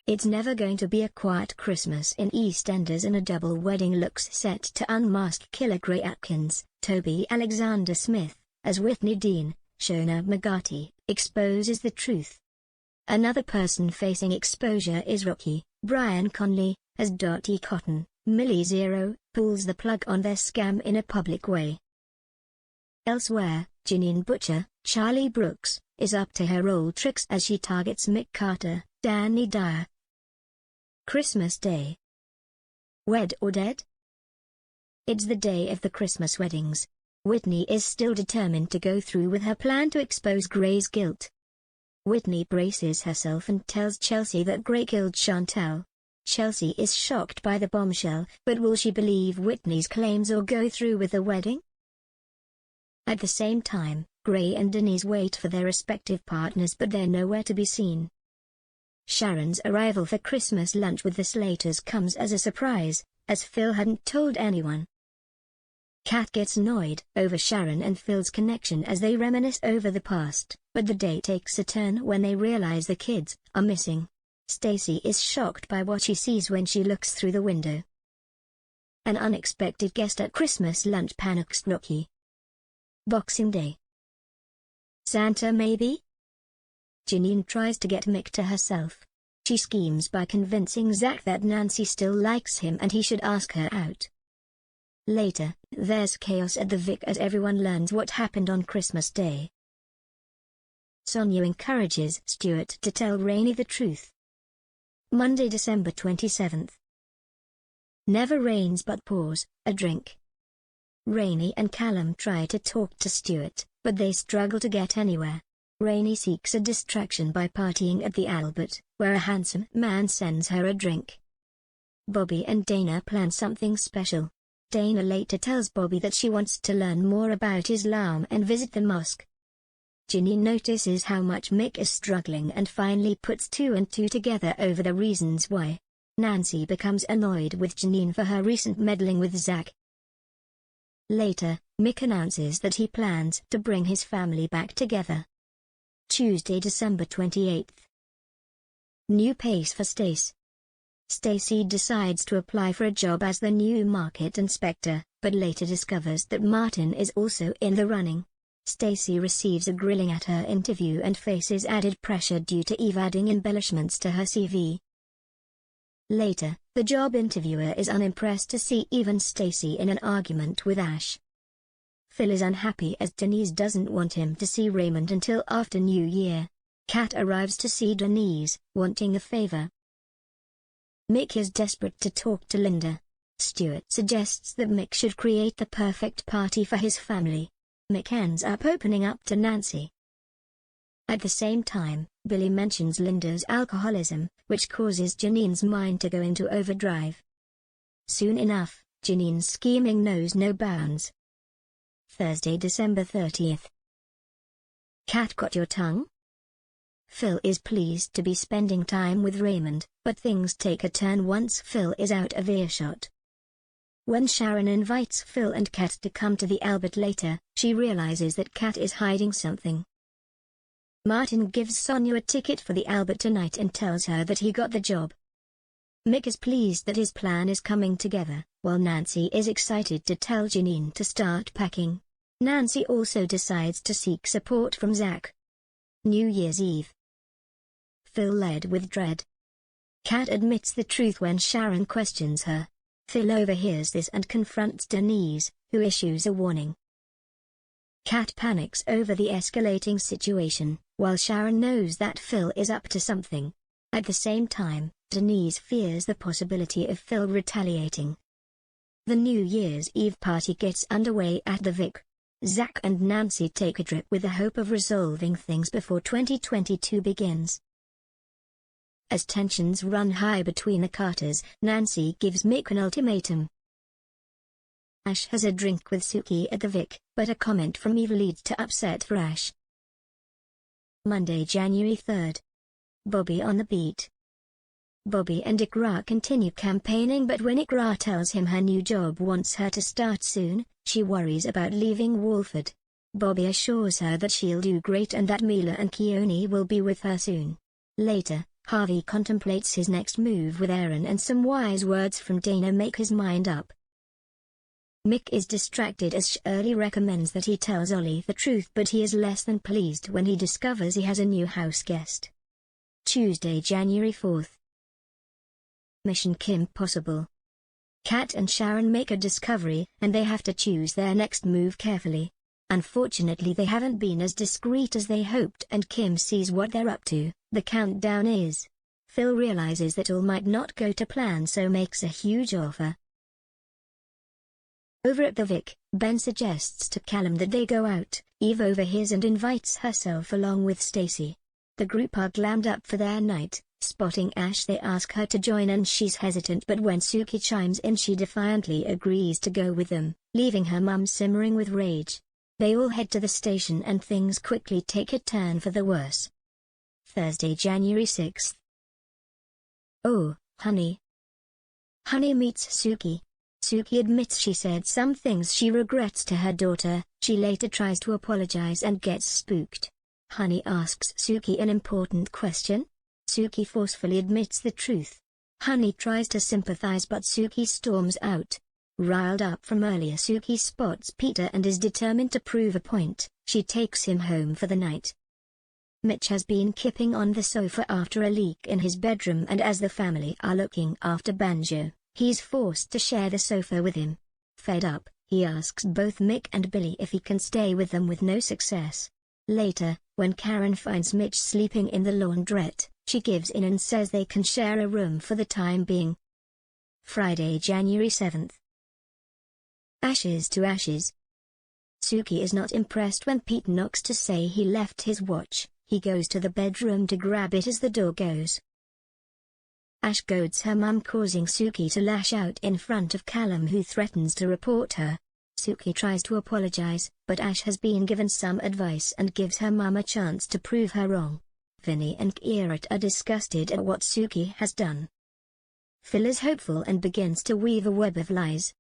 It's never going to be a quiet Christmas in EastEnders, and a double wedding looks set to unmask killer Gray Atkins. Toby Alexander Smith, as Whitney Dean, Shona McGarty, exposes the truth. Another person facing exposure is rookie Brian Conley, as Dottie Cotton, Millie Zero, pulls the plug on their scam in a public way. Elsewhere, Janine Butcher, Charlie Brooks, is up to her old tricks as she targets Mick Carter, Danny Dyer. Christmas Day. Wed or dead? It's the day of the Christmas weddings. Whitney is still determined to go through with her plan to expose Gray's guilt. Whitney braces herself and tells Chelsea that Gray killed Chantal. Chelsea is shocked by the bombshell, but will she believe Whitney's claims or go through with the wedding? At the same time, Gray and Denise wait for their respective partners, but they're nowhere to be seen. Sharon's arrival for Christmas lunch with the Slaters comes as a surprise, as Phil hadn't told anyone. Kat gets annoyed over Sharon and Phil's connection as they reminisce over the past, but the day takes a turn when they realize the kids are missing. Stacy is shocked by what she sees when she looks through the window. An unexpected guest at Christmas lunch panics Rookie. Boxing Day. Santa maybe? Janine tries to get Mick to herself. She schemes by convincing Zach that Nancy still likes him and he should ask her out. Later, there's chaos at the Vic as everyone learns what happened on Christmas Day. Sonia encourages Stuart to tell Rainey the truth. Monday, December 27th. Never rains but pours, a drink. Rainey and Callum try to talk to Stuart, but they struggle to get anywhere. Rainey seeks a distraction by partying at the Albert, where a handsome man sends her a drink. Bobby and Dana plan something special. Dana later tells Bobby that she wants to learn more about Islam and visit the mosque. Janine notices how much Mick is struggling and finally puts two and two together over the reasons why. Nancy becomes annoyed with Janine for her recent meddling with Zach. Later, Mick announces that he plans to bring his family back together. Tuesday, December 28th. New pace for Stace. Stacy decides to apply for a job as the new market inspector, but later discovers that Martin is also in the running. Stacy receives a grilling at her interview and faces added pressure due to Eve adding embellishments to her CV. Later, the job interviewer is unimpressed to see Eve and Stacy in an argument with Ash. Phil is unhappy as Denise doesn't want him to see Raymond until after New Year. Kat arrives to see Denise, wanting a favor. Mick is desperate to talk to Linda. Stuart suggests that Mick should create the perfect party for his family. Mick ends up opening up to Nancy. At the same time, Billy mentions Linda's alcoholism, which causes Janine's mind to go into overdrive. Soon enough, Janine's scheming knows no bounds. Thursday, December 30th. Cat got your tongue? Phil is pleased to be spending time with Raymond, but things take a turn once Phil is out of earshot. When Sharon invites Phil and Kat to come to the Albert later, she realizes that Kat is hiding something. Martin gives Sonia a ticket for the Albert tonight and tells her that he got the job. Mick is pleased that his plan is coming together, while Nancy is excited to tell Janine to start packing. Nancy also decides to seek support from Zach. New Year's Eve. Phil led with dread. Kat admits the truth when Sharon questions her. Phil overhears this and confronts Denise, who issues a warning. Kat panics over the escalating situation, while Sharon knows that Phil is up to something. At the same time, Denise fears the possibility of Phil retaliating. The New Year's Eve party gets underway at the Vic. Zach and Nancy take a trip with the hope of resolving things before 2022 begins. As tensions run high between the Carters, Nancy gives Mick an ultimatum. Ash has a drink with Suki at the Vic, but a comment from Eve leads to upset for Ash. Monday, January 3rd. Bobby on the beat. Bobby and Ikra continue campaigning, but when Ikra tells him her new job wants her to start soon, she worries about leaving Walford. Bobby assures her that she'll do great and that Mila and Keone will be with her soon. Later, Harvey contemplates his next move with Aaron, and some wise words from Dana make his mind up. Mick is distracted as Shirley recommends that he tells Ollie the truth, but he is less than pleased when he discovers he has a new house guest. Tuesday, January 4th. Mission Kim Possible. Kat and Sharon make a discovery, and they have to choose their next move carefully. Unfortunately, they haven't been as discreet as they hoped, and Kim sees what they're up to. The countdown is. Phil realizes that all might not go to plan, so makes a huge offer. Over at the Vic, Ben suggests to Callum that they go out. Eve overhears and invites herself along with Stacy. The group are glammed up for their night. Spotting Ash, they ask her to join, and she's hesitant, but when Suki chimes in, she defiantly agrees to go with them, leaving her mum simmering with rage. They all head to the station, and things quickly take a turn for the worse. Thursday, January 6th. Oh, honey. Honey meets Suki. Suki admits she said some things she regrets to her daughter. She later tries to apologize and gets spooked. Honey asks Suki an important question. Suki forcefully admits the truth. Honey tries to sympathize, but Suki storms out. Riled up from earlier, Suki spots Peter and is determined to prove a point. She takes him home for the night. Mitch has been kipping on the sofa after a leak in his bedroom, and as the family are looking after Banjo, he's forced to share the sofa with him. Fed up, he asks both Mick and Billy if he can stay with them, with no success. Later, when Karen finds Mitch sleeping in the laundrette, she gives in and says they can share a room for the time being. Friday, January 7th. Ashes to ashes. Suki is not impressed when Pete knocks to say he left his watch. He goes to the bedroom to grab it as the door goes. Ash goads her mum, causing Suki to lash out in front of Callum, who threatens to report her. Suki tries to apologize, but Ash has been given some advice and gives her mum a chance to prove her wrong. Vinny and Kierat are disgusted at what Suki has done. Phil is hopeful and begins to weave a web of lies.